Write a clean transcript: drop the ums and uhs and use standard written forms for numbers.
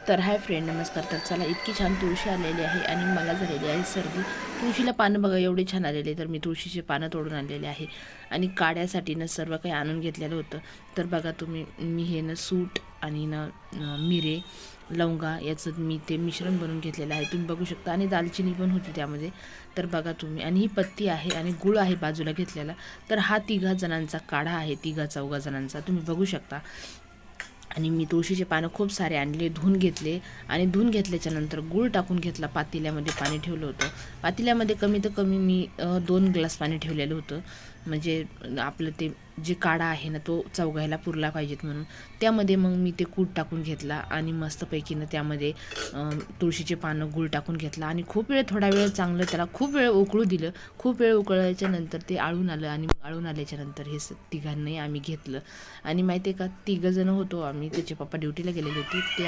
तर hi friend, नमस्कार. तर चला, इतकी छान तुळशी आलेली आहे आणि मला झालेली आहे सर्दी. तुळशीला पानं बघा एवढे छान आलेले, तर मी तुळशीचे पानं तोडून आणलेले आहे आणि काड्यासाठी ना सर्व काही आणून घेतलेलं होतं. तर बघा तुम्ही, मी हे ना सूट आणि ना मिरे, लवंगा याचं मी ते मिश्रण बनवून घेतलेलं आहे, तुम्ही बघू शकता. आणि दालचिनी पण होती त्यामध्ये. तर बघा तुम्ही, आणि ही पत्ती आहे आणि गुळ आहे बाजूला घेतलेला. तर हा 3 जणांचा काढा आहे, 3-4 जणांचा, तुम्ही बघू शकता. आणि मी तुळशीचे पानं खूप सारे आणले, धुवून घेतले आणि धुवून घेतल्याच्या नंतर गूळ टाकून घेतला. पातेल्यामध्ये पाणी ठेवलं होतं. पातेल्यामध्ये कमीत कमी मी 2 ग्लास पाणी ठेवलेलं होतं, म्हणजे आपलं ते जे काढा आहे ना तो चौघायला पुरला पाहिजेत म्हणून. त्यामध्ये मग मी ते कूट टाकून घेतला आणि मस्तपैकीनं त्यामध्ये तुळशीचे पानं, गूळ टाकून घेतला आणि खूप वेळ, थोडा वेळ चांगलं त्याला खूप वेळ उकळू दिलं. खूप वेळ उकळल्याच्या नंतर ते आळून आलं आणि मग आळून आल्याच्या नंतर हे तिघांनाही आम्ही घेतलं. आणि माहिती आहे का, 3 जण होतो आम्ही. त्याचे पप्पा ड्युटीला गेलेले होते, ते